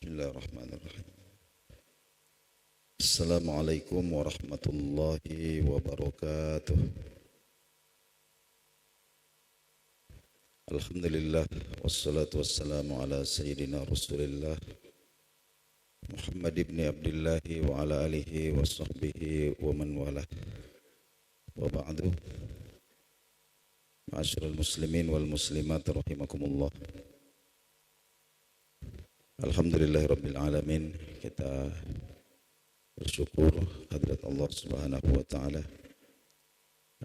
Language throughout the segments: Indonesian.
Bismillahirrahmanirrahim. Assalamualaikum warahmatullahi wabarakatuh. Alhamdulillah wassalatu wassalamu ala sayyidina Rasulillah Muhammad ibn Abdullah wa ala alihi wa sahbihi wa man walah. Wa ba'du. Ma'asyiral muslimin wal muslimat rahimakumullah. Alhamdulillahirabbil alamin. Kita bersyukur hadirat Allah Subhanahu wa taala.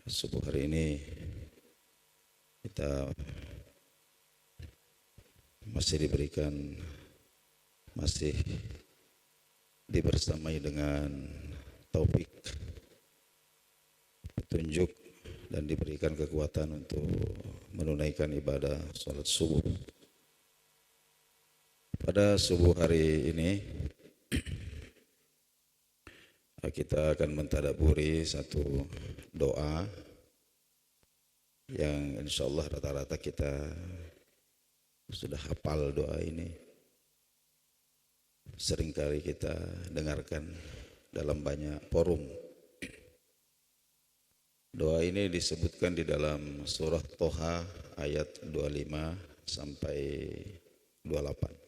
Subuh hari ini kita masih dibersamai dengan taufik, petunjuk, dan diberikan kekuatan untuk menunaikan ibadah salat subuh. Pada subuh hari ini kita akan mentadaburi satu doa yang insyaallah rata-rata kita sudah hafal doa ini. Seringkali kita dengarkan dalam banyak forum. Doa ini disebutkan di dalam surah Toha ayat 25 sampai 28.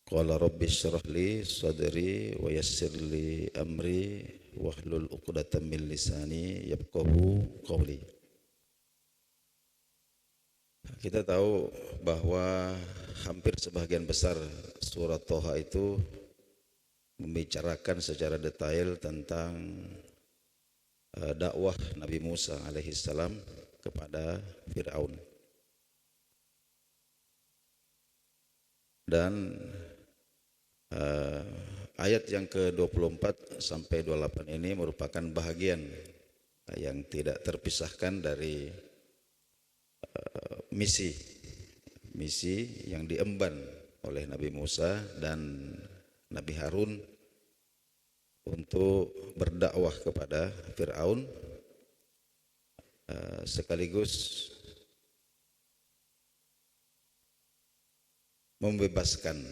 Qala rabbi syrah li sadri wa yassir li amri wahlul 'uqdatam min lisani yafqahu qawli. Kita tahu bahwa hampir sebagian besar surat Toha itu membicarakan secara detail tentang dakwah Nabi Musa alaihissalam kepada Fir'aun. Dan ayat yang ke-24 sampai 28 ini merupakan bahagian yang tidak terpisahkan dari misi yang diemban oleh Nabi Musa dan Nabi Harun untuk berdakwah kepada Fir'aun, sekaligus membebaskan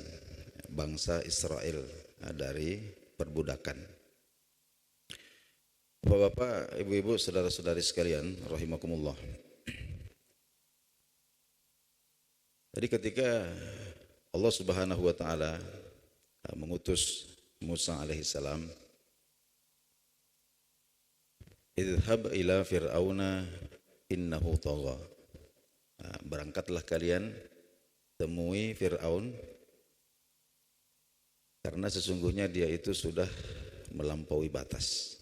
bangsa Israel dari perbudakan. Bapak-bapak, ibu-ibu, saudara-saudari sekalian, rahimakumullah. Jadi ketika Allah Subhanahu wa taala mengutus Musa alaihissalam, idhhab ila fir'auna innahu tagha. Berangkatlah kalian temui Fir'aun karena sesungguhnya dia itu sudah melampaui batas.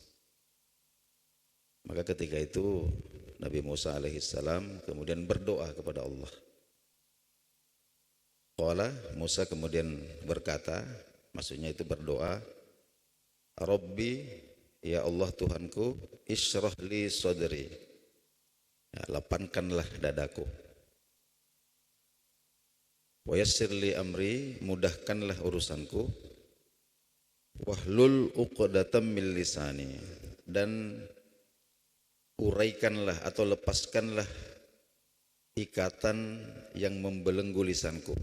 Maka ketika itu Nabi Musa alaihissalam kemudian berdoa kepada Allah. Qala, Musa kemudian berkata, maksudnya itu berdoa, Rabbi, ya Allah Tuhanku, isyrah li sadri, lapangkanlah dadaku. Wa yassir li amri, mudahkanlah urusanku. Wahlul 'uqdatam min lisani, dan uraikanlah atau lepaskanlah ikatan yang membelenggu lisanku.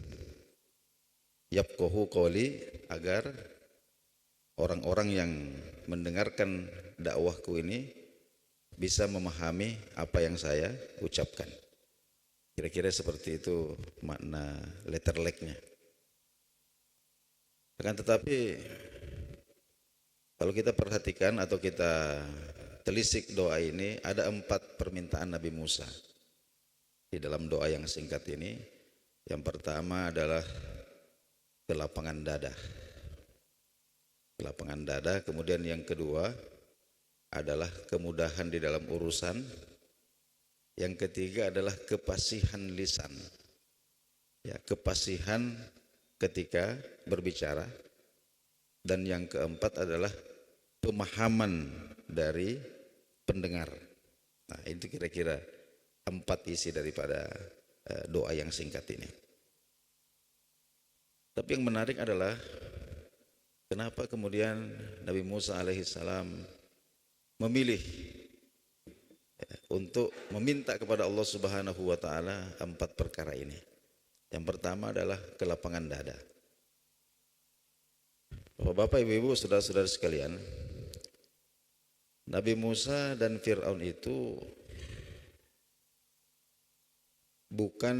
Yafqahu qawli, agar orang-orang yang mendengarkan dakwahku ini bisa memahami apa yang saya ucapkan. Kira-kira seperti itu makna letter like-nya. Akan tetapi kalau kita perhatikan atau kita telisik doa ini, ada 4 permintaan Nabi Musa di dalam doa yang singkat ini. Yang pertama adalah kelapangan dada. Kelapangan dada. Kemudian yang kedua adalah kemudahan di dalam urusan. Yang ketiga adalah kepasihan lisan. Ya, kepasihan ketika berbicara. Dan yang keempat adalah pemahaman dari pendengar. Nah, itu kira-kira 4 isi daripada doa yang singkat ini. Tapi yang menarik adalah kenapa kemudian Nabi Musa alaihissalam memilih untuk meminta kepada Allah Subhanahu wa taala 4 perkara ini. Yang pertama adalah kelapangan dada. Bapak, Ibu, saudara-saudara sekalian, Nabi Musa dan Fir'aun itu bukan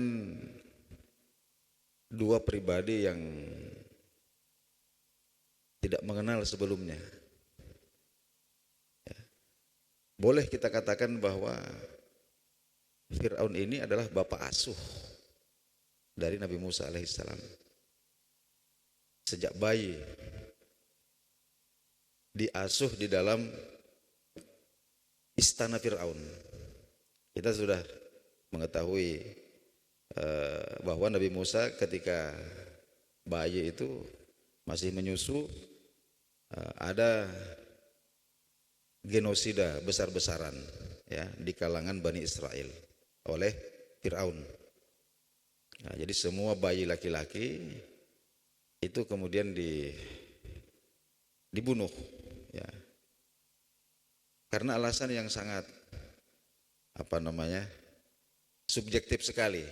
dua pribadi yang tidak mengenal sebelumnya. Boleh kita katakan bahwa Fir'aun ini adalah bapak asuh dari Nabi Musa alaihissalam. Sejak bayi diasuh di dalam istana Fir'aun. Kita sudah mengetahui bahwa Nabi Musa ketika bayi itu masih menyusu, ada genosida besar-besaran ya di kalangan Bani Israel oleh Fir'aun. Nah, jadi semua bayi laki-laki itu kemudian dibunuh ya, karena alasan yang sangat subjektif sekali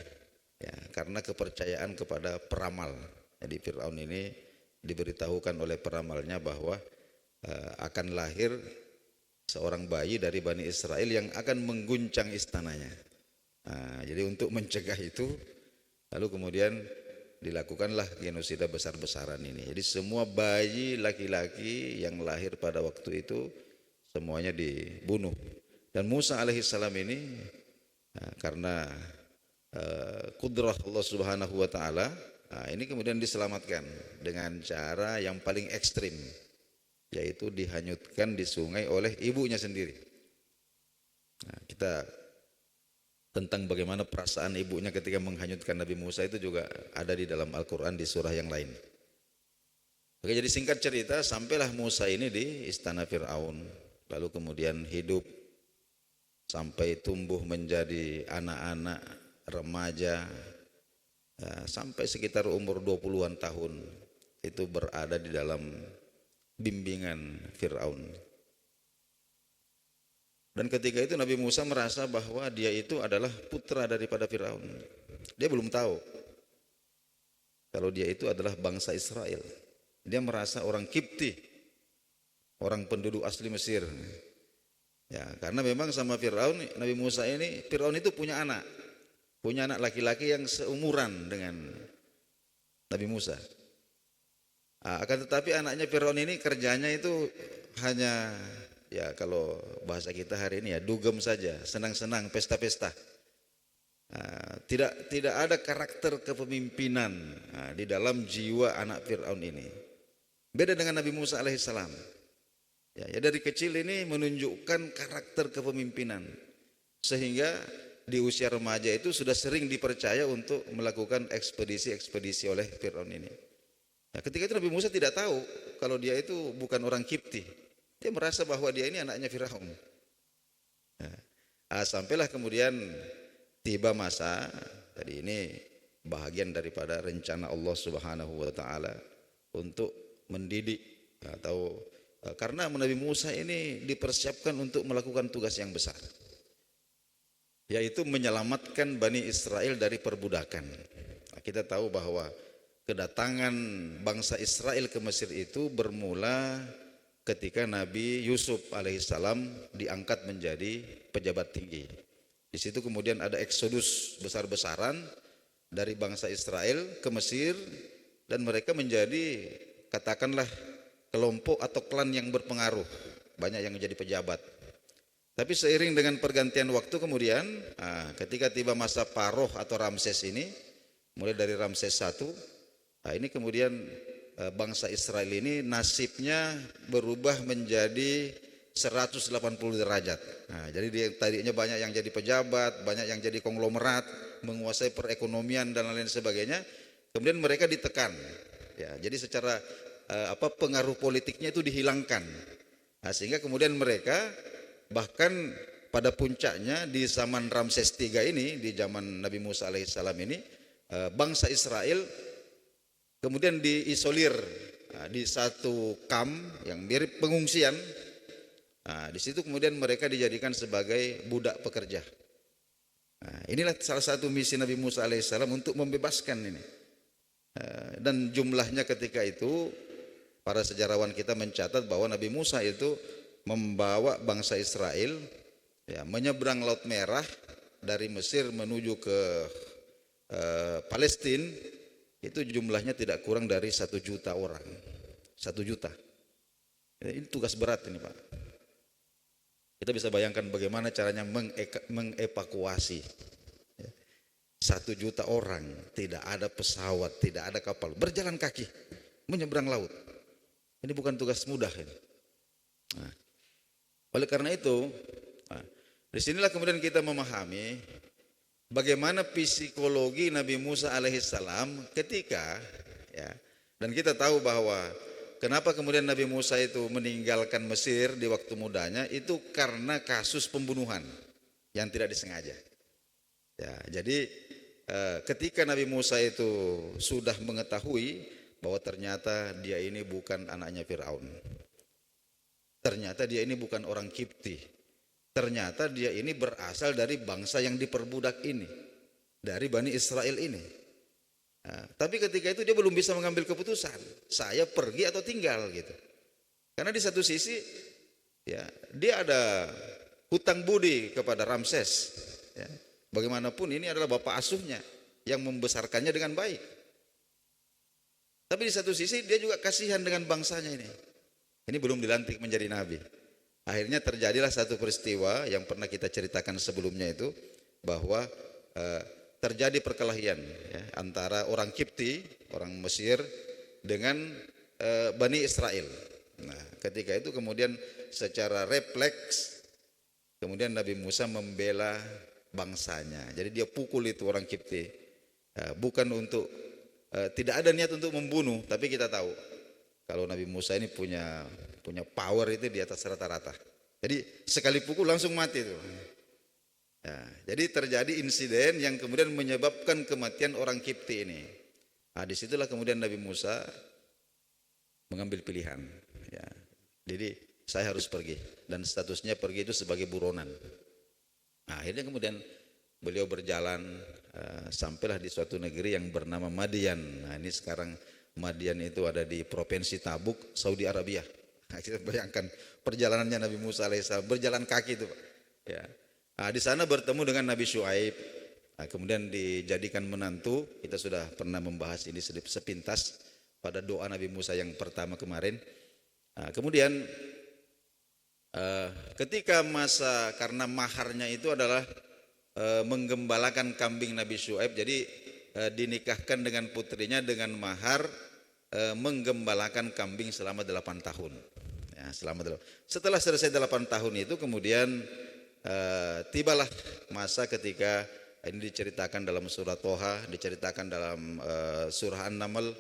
ya, karena kepercayaan kepada peramal. Jadi Fir'aun ini diberitahukan oleh peramalnya bahwa akan lahir seorang bayi dari Bani Israel yang akan mengguncang istananya. Nah, jadi untuk mencegah itu, lalu kemudian dilakukanlah genosida besar-besaran ini. Jadi semua bayi laki-laki yang lahir pada waktu itu semuanya dibunuh. Dan Musa alaihissalam ini karena kudrah Allah Subhanahu wa taala, ini kemudian diselamatkan dengan cara yang paling ekstrim, yaitu dihanyutkan di sungai oleh ibunya sendiri. Nah, kita tentang bagaimana perasaan ibunya ketika menghanyutkan Nabi Musa itu juga ada di dalam Al-Quran di surah yang lain. Oke, jadi singkat cerita, sampailah Musa ini di istana Fir'aun, lalu kemudian hidup sampai tumbuh menjadi anak-anak remaja, sampai sekitar umur 20-an tahun itu berada di dalam bimbingan Fir'aun. Dan ketika itu Nabi Musa merasa bahwa dia itu adalah putra daripada Fir'aun. Dia belum tahu kalau dia itu adalah bangsa Israel. Dia merasa orang Kipti, orang penduduk asli Mesir. Ya, karena memang sama Fir'aun, Nabi Musa ini, Fir'aun itu punya anak laki-laki yang seumuran dengan Nabi Musa. Akan tetapi anaknya Fir'aun ini kerjanya itu hanya, ya kalau bahasa kita hari ini ya, dugem saja, senang-senang, pesta-pesta. Tidak ada karakter kepemimpinan di dalam jiwa anak Fir'aun ini. Beda dengan Nabi Musa alaihissalam. Ya, dari kecil ini menunjukkan karakter kepemimpinan, sehingga di usia remaja itu sudah sering dipercaya untuk melakukan ekspedisi-ekspedisi oleh Fir'aun ini. Nah, ketika itu Nabi Musa tidak tahu kalau dia itu bukan orang Kipti. Dia merasa bahwa dia ini anaknya Fir'aun. Sampailah kemudian tiba masa, jadi ini bahagian daripada rencana Allah Subhanahu wa taala untuk mendidik, atau karena Nabi Musa ini dipersiapkan untuk melakukan tugas yang besar, yaitu menyelamatkan Bani Israel dari perbudakan. Kita tahu bahwa kedatangan bangsa Israel ke Mesir itu bermula ketika Nabi Yusuf alaihissalam diangkat menjadi pejabat tinggi. Di situ kemudian ada eksodus besar-besaran dari bangsa Israel ke Mesir, dan mereka menjadi, katakanlah, kelompok atau klan yang berpengaruh, banyak yang menjadi pejabat. Tapi seiring dengan pergantian waktu kemudian, ketika tiba masa Paroh atau Ramses ini, mulai dari Ramses I, ini kemudian bangsa Israel ini nasibnya berubah menjadi 180 derajat. Jadi dia tadinya banyak yang jadi pejabat, banyak yang jadi konglomerat, menguasai perekonomian dan lain sebagainya. Kemudian mereka ditekan. Ya, jadi secara pengaruh politiknya itu dihilangkan. Sehingga kemudian mereka bahkan pada puncaknya di zaman Ramses III ini, di zaman Nabi Musa alaihissalam ini, bangsa Israel kemudian diisolir di satu kamp yang mirip pengungsian. Di situ kemudian mereka dijadikan sebagai budak pekerja. Inilah salah satu misi Nabi Musa alaihissalam untuk membebaskan ini. Dan jumlahnya ketika itu para sejarawan kita mencatat bahwa Nabi Musa itu membawa bangsa Israel ya, menyeberang Laut Merah dari Mesir menuju ke Palestina, itu jumlahnya tidak kurang dari 1 juta orang. 1 juta. Ini tugas berat ini Pak. Kita bisa bayangkan bagaimana caranya mengevakuasi 1 juta orang, tidak ada pesawat, tidak ada kapal, berjalan kaki menyeberang laut. Ini bukan tugas mudah ini. Nah, oleh karena itu, disinilah kemudian kita memahami bagaimana psikologi Nabi Musa alaihissalam ketika ya, dan kita tahu bahwa kenapa kemudian Nabi Musa itu meninggalkan Mesir di waktu mudanya itu karena kasus pembunuhan yang tidak disengaja. Ya, jadi ketika Nabi Musa itu sudah mengetahui bahwa ternyata dia ini bukan anaknya Firaun, ternyata dia ini bukan orang Kipti, ternyata dia ini berasal dari bangsa yang diperbudak ini, dari Bani Israel ini. Nah, tapi ketika itu dia belum bisa mengambil keputusan, saya pergi atau tinggal gitu. Karena di satu sisi ya dia ada hutang budi kepada Ramses. Ya. Bagaimanapun ini adalah bapak asuhnya yang membesarkannya dengan baik. Tapi di satu sisi dia juga kasihan dengan bangsanya ini. Ini belum dilantik menjadi nabi. Akhirnya terjadilah satu peristiwa yang pernah kita ceritakan sebelumnya itu, bahwa terjadi perkelahian ya, antara orang Kipti, orang Mesir dengan Bani Israel. Nah, ketika itu kemudian secara refleks kemudian Nabi Musa membela bangsanya. Jadi dia pukul itu orang Kipti, bukan untuk tidak ada niat untuk membunuh, tapi kita tahu kalau Nabi Musa ini punya power itu di atas rata-rata. Jadi sekali pukul langsung mati itu. Ya, jadi terjadi insiden yang kemudian menyebabkan kematian orang Kipti ini. Nah, disitulah kemudian Nabi Musa mengambil pilihan. Ya, jadi saya harus pergi, dan statusnya pergi itu sebagai buronan. Nah, akhirnya kemudian beliau berjalan sampailah di suatu negeri yang bernama Madian. Nah, ini sekarang Madian itu ada di provinsi Tabuk, Saudi Arabia. Nah, kita bayangkan perjalanannya Nabi Musa alaihissalam berjalan kaki itu, Pak. Ya. Nah, di sana bertemu dengan Nabi Syuaib. Nah, kemudian dijadikan menantu. Kita sudah pernah membahas ini sepintas pada doa Nabi Musa yang pertama kemarin. Nah, kemudian ketika masa, karena maharnya itu adalah menggembalakan kambing Nabi Syuaib, jadi dinikahkan dengan putrinya dengan mahar menggembalakan kambing selama 8 tahun. Ya, setelah selesai 8 tahun itu kemudian tibalah masa ketika ini diceritakan dalam surah Toha, diceritakan dalam surah An-Naml,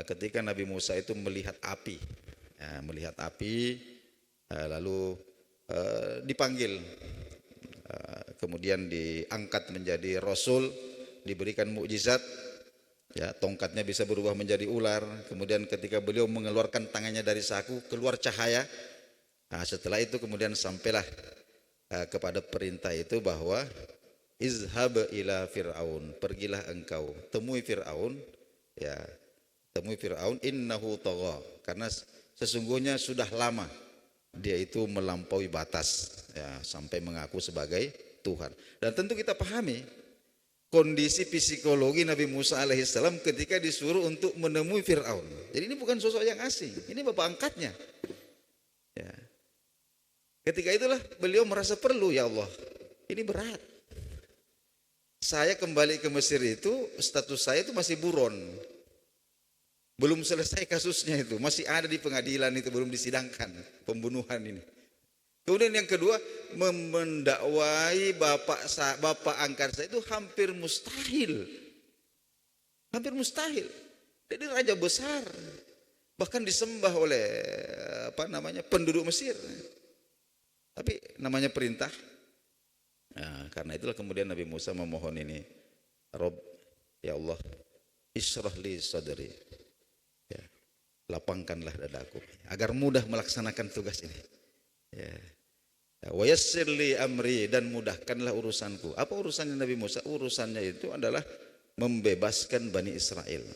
ketika Nabi Musa itu melihat api, ya, lalu dipanggil. Kemudian diangkat menjadi rasul, diberikan mukjizat, ya, tongkatnya bisa berubah menjadi ular. Kemudian ketika beliau mengeluarkan tangannya dari saku, keluar cahaya. Nah, setelah itu kemudian sampailah kepada perintah itu bahwa izhab ila fir'aun, pergilah engkau temui Fir'aun, ya, temui Fir'aun, innahu tagha, karena sesungguhnya sudah lama dia itu melampaui batas, ya, sampai mengaku sebagai Tuhan. Dan tentu kita pahami kondisi psikologi Nabi Musa alaihissalam ketika disuruh untuk menemui Fir'aun. Jadi ini bukan sosok yang asing, ini bapak angkatnya. Ya. Ketika itulah beliau merasa perlu, ya Allah, ini berat. Saya kembali ke Mesir itu, status saya itu masih buron. Belum selesai kasusnya itu, masih ada di pengadilan itu, belum disidangkan pembunuhan ini. Kemudian yang kedua, mendakwai bapak angkat saya itu hampir mustahil. Hampir mustahil. Jadi raja besar, bahkan disembah oleh penduduk Mesir. Tapi namanya perintah. Nah, karena itulah kemudian Nabi Musa memohon ini, Rob, ya Allah, ishrah li sadri, ya, lapangkanlah dadaku agar mudah melaksanakan tugas ini. Ya. Wa yassir li amri, dan mudahkanlah urusanku. Apa urusannya Nabi Musa? Urusannya itu adalah membebaskan Bani Israel.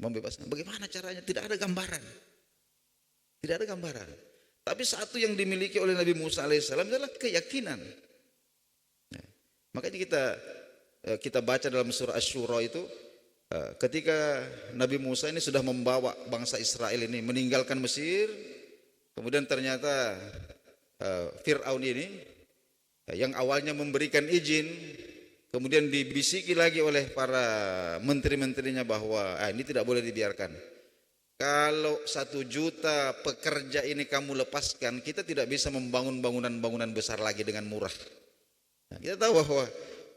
membebaskan. Bagaimana caranya? Tidak ada gambaran. Tidak ada gambaran. Tapi satu yang dimiliki oleh Nabi Musa alaihissalam adalah keyakinan. Ya. Makanya kita baca dalam surah Asy-Syura itu ketika Nabi Musa ini sudah membawa bangsa Israel ini meninggalkan Mesir, kemudian ternyata Fir'aun ini yang awalnya memberikan izin, kemudian dibisiki lagi oleh para menteri-menterinya bahwa ini tidak boleh dibiarkan. Kalau 1 juta pekerja ini kamu lepaskan, kita tidak bisa membangun bangunan-bangunan besar lagi dengan murah. Nah, kita tahu bahwa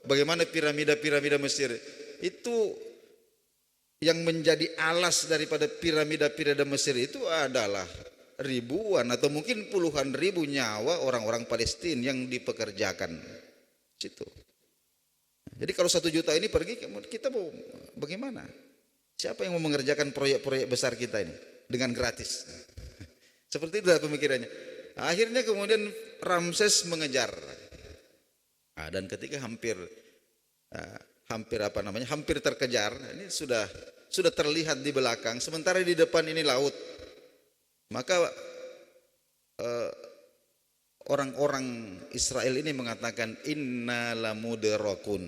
bagaimana piramida-piramida Mesir itu, yang menjadi alas daripada piramida-piramida Mesir itu adalah ribuan atau mungkin puluhan ribu nyawa orang-orang Palestina yang dipekerjakan situ. Jadi kalau 1 juta ini pergi, kita mau bagaimana? Siapa yang mau mengerjakan proyek-proyek besar kita ini dengan gratis? Seperti itu pemikirannya. Akhirnya kemudian Ramses mengejar. Dan ketika hampir terkejar, ini sudah terlihat di belakang, sementara di depan ini laut. Maka orang-orang Israel ini mengatakan inna lamudrakun.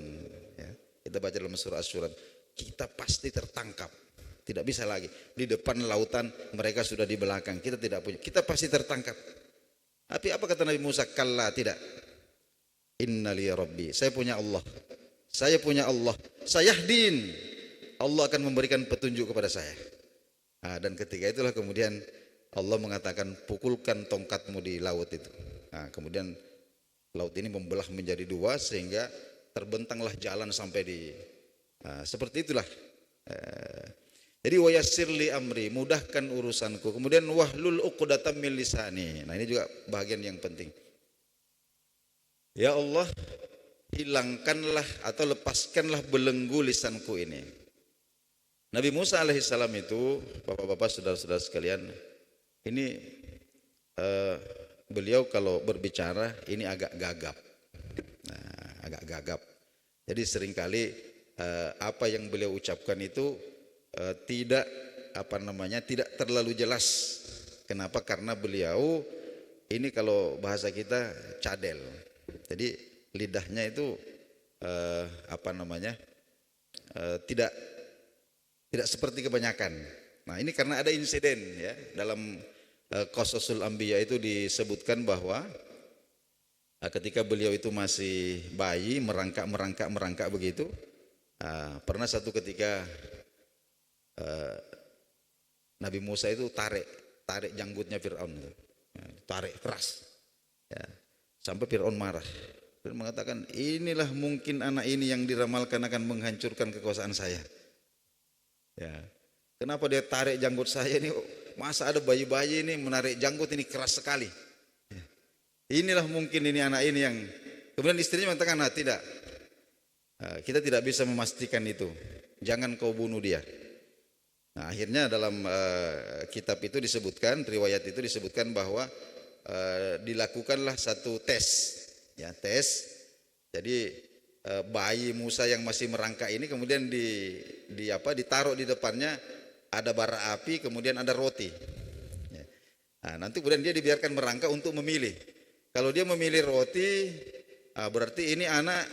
Ya, kita baca dalam surah Asy-Syura, kita pasti tertangkap, tidak bisa lagi. Di depan lautan, mereka sudah di belakang, kita tidak punya, kita pasti tertangkap. Tapi apa kata Nabi Musa? Kalla, tidak. Inna li rabbi, saya punya Allah, sayahdin, Allah akan memberikan petunjuk kepada saya. Dan ketika itulah kemudian Allah mengatakan pukulkan tongkatmu di laut itu. Kemudian laut ini membelah menjadi 2 sehingga terbentanglah jalan sampai di seperti itulah. Jadi wa yassir li amri, mudahkan urusanku. Kemudian wahlul 'uqdatam min lisani. Nah, ini juga bagian yang penting. Ya Allah, hilangkanlah atau lepaskanlah belenggu lisanku ini. Nabi Musa alaihissalam itu, bapak-bapak, saudara-saudara sekalian, ini beliau kalau berbicara ini agak gagap. Agak gagap. Jadi seringkali apa yang beliau ucapkan itu tidak terlalu jelas. Kenapa? Karena beliau ini kalau bahasa kita cadel. Jadi lidahnya itu tidak seperti kebanyakan. Nah, ini karena ada insiden ya dalam Qasasul Anbiya itu disebutkan bahwa ketika beliau itu masih bayi, merangkak begitu, pernah satu ketika Nabi Musa itu tarik janggutnya Fir'aun, tarik keras, ya, sampai Fir'aun marah. Fir'aun mengatakan, inilah mungkin anak ini yang diramalkan akan menghancurkan kekuasaan saya. Ya, kenapa dia tarik janggut saya ini? Masa ada bayi-bayi ini menarik janggut ini keras sekali. Inilah mungkin ini anak ini yang. Kemudian istrinya mengatakan, tidak, kita tidak bisa memastikan itu. Jangan kau bunuh dia. Nah, akhirnya dalam kitab itu disebutkan, riwayat itu disebutkan bahwa dilakukanlah satu tes, ya, tes. Jadi bayi Musa yang masih merangkak ini kemudian ditaruh di depannya ada bara api, kemudian ada roti. Ya. Nanti kemudian dia dibiarkan merangkak untuk memilih. Kalau dia memilih roti, berarti ini anak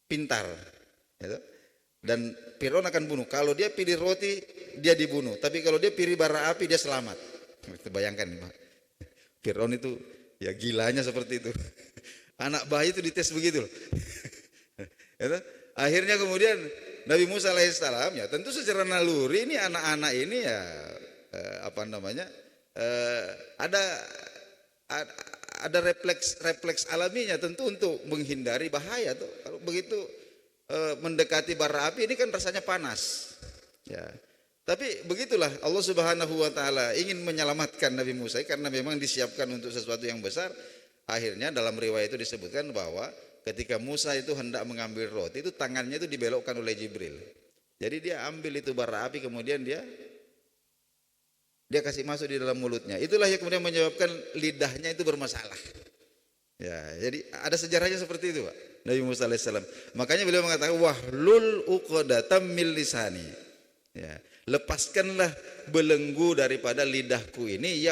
pintar, gitu. Dan Fir'aun akan bunuh. Kalau dia pilih roti, dia dibunuh. Tapi kalau dia pilih bara api, dia selamat. Bayangkan, Fir'aun itu ya gilanya seperti itu. Anak bayi itu dites begitu. Akhirnya kemudian Nabi Musa alaihissalam, ya tentu secara naluri ini anak-anak ini ya ada refleks alaminya tentu untuk menghindari bahaya tuh. Kalau begitu mendekati bara api ini kan rasanya panas. Ya. Tapi begitulah Allah Subhanahu wa taala ingin menyelamatkan Nabi Musa karena memang disiapkan untuk sesuatu yang besar. Akhirnya dalam riwayat itu disebutkan bahwa ketika Musa itu hendak mengambil roti itu tangannya itu dibelokkan oleh Jibril. Jadi dia ambil itu bara api kemudian dia kasih masuk di dalam mulutnya. Itulah yang kemudian menyebabkan lidahnya itu bermasalah. Ya, jadi ada sejarahnya seperti itu, Pak. Nabi Musa alaihissalam. Makanya beliau mengatakan wahlul uqdatam min lisani. Ya, lepaskanlah belenggu daripada lidahku ini,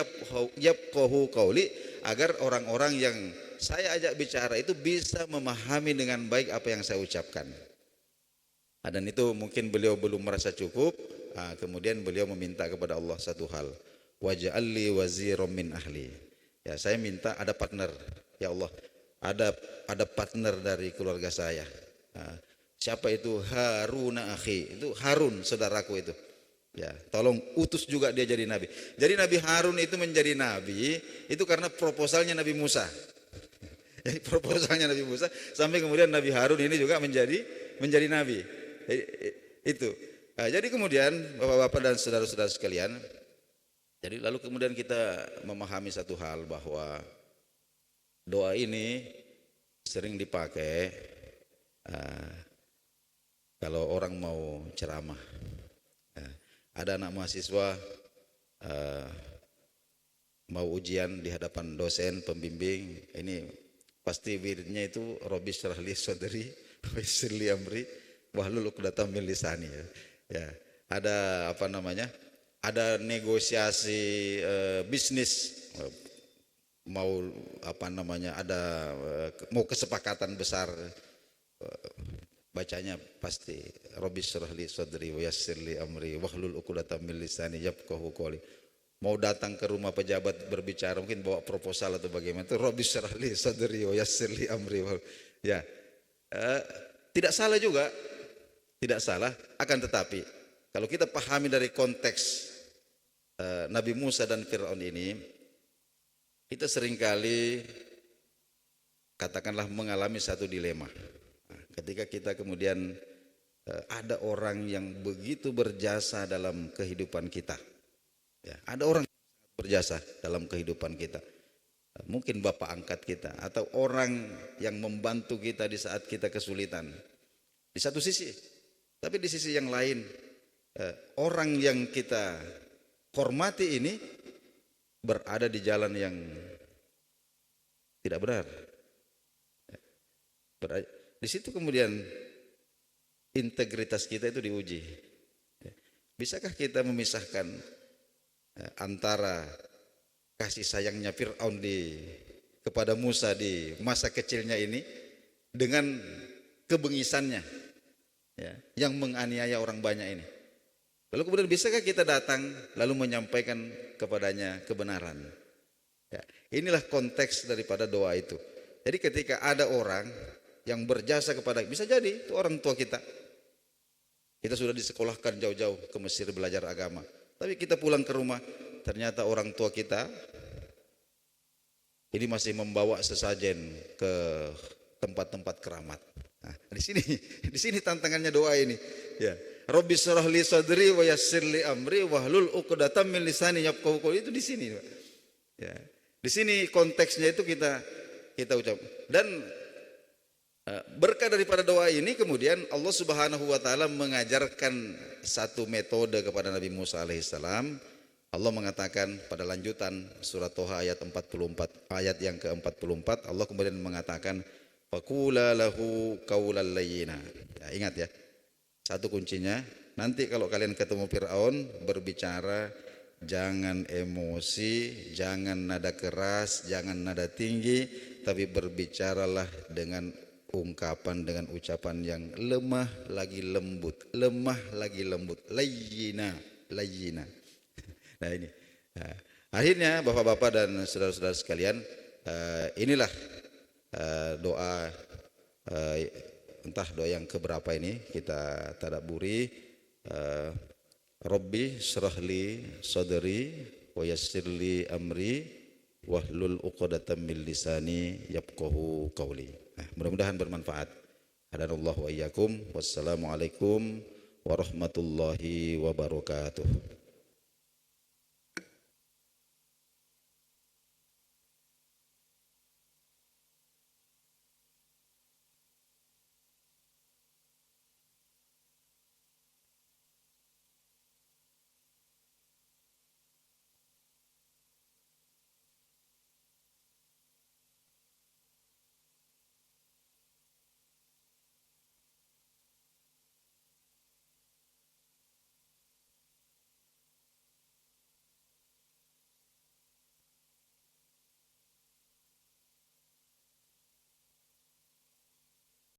yafqahu qauli, agar orang-orang yang saya ajak bicara itu bisa memahami dengan baik apa yang saya ucapkan. Dan itu mungkin beliau belum merasa cukup. Kemudian beliau meminta kepada Allah satu hal, waj'alli waziran min ahli. Ya, saya minta ada partner. Ya Allah, ada partner dari keluarga saya. Siapa itu? Harun akhi. Itu Harun saudaraku itu. Ya, tolong utus juga dia jadi nabi. Jadi Nabi Harun itu menjadi nabi itu karena proposalnya Nabi Musa. Jadi proposalnya Nabi Musa sampai kemudian Nabi Harun ini juga menjadi nabi. Itu. Jadi kemudian Bapak-bapak dan saudara-saudara sekalian, jadi lalu kemudian kita memahami satu hal, bahwa doa ini sering dipakai kalau orang mau ceramah. Ada anak mahasiswa mau ujian di hadapan dosen pembimbing, ini pasti wiridnya itu Rabbi syrah li sadri wa yassir li amri wahlul 'uqdatam min lisani. Ya, ada apa namanya? Ada negosiasi bisnis, mau apa namanya? Ada mau kesepakatan besar, bacanya pasti Rabbi syrah li sadri wa yassir li amri wahlul 'uqdatam min lisani yafqahu qouli. Mau datang ke rumah pejabat berbicara, mungkin bawa proposal atau bagaimana, itu Rabbi syrah li sadri wa yassir li amri. Ya, tidak salah juga, tidak salah. Akan tetapi kalau kita pahami dari konteks Nabi Musa dan Fir'aun ini, kita seringkali katakanlah mengalami satu dilema. Ketika kita kemudian ada orang yang begitu berjasa dalam kehidupan kita. Ya, ada orang yang berjasa dalam kehidupan kita. Mungkin bapak angkat kita atau orang yang membantu kita di saat kita kesulitan. Di satu sisi, tapi di sisi yang lain, orang yang kita hormati ini berada di jalan yang tidak benar. Di situ kemudian integritas kita itu diuji. Bisakah kita memisahkan antara kasih sayangnya Fir'aun kepada Musa di masa kecilnya ini dengan kebengisannya, ya, yang menganiaya orang banyak ini. Lalu kemudian bisakah kita datang lalu menyampaikan kepadanya kebenaran? Ya, inilah konteks daripada doa itu. Jadi ketika ada orang yang berjasa kepada, bisa jadi itu orang tua kita. Kita sudah disekolahkan jauh-jauh ke Mesir belajar agama. Tapi kita pulang ke rumah, ternyata orang tua kita ini masih membawa sesajen ke tempat-tempat keramat. Nah, di sini tantangannya doa ini. Ya, Rabbi syrah li sadri wa yassir li amri wahlul 'uqdatam min lisani yafqahu qouli, itu di sini. Ya, di sini konteksnya itu kita ucap. Dan berkah daripada doa ini kemudian Allah Subhanahu wa taala mengajarkan satu metode kepada Nabi Musa alaihissalam. Allah mengatakan pada lanjutan surat Toha ayat 44, ayat yang ke-44, Allah kemudian mengatakan faqula lahu qaulan layyina. Ya, ingat ya. Satu kuncinya, nanti kalau kalian ketemu Fir'aun berbicara jangan emosi, jangan nada keras, jangan nada tinggi, tapi berbicaralah dengan ungkapan, dengan ucapan yang lemah lagi lembut, layyina. Nah ini, akhirnya bapak-bapak dan saudara-saudara sekalian, inilah doa, entah doa yang keberapa ini kita tadabburi. Rabbi syrah li sadri wa yassir li amri wahlul 'uqdatam min lisani yafqahu qauli. Mudah-mudahan bermanfaat. Hadanallahu wa iyyakum. Wassalamualaikum warahmatullahi wabarakatuh.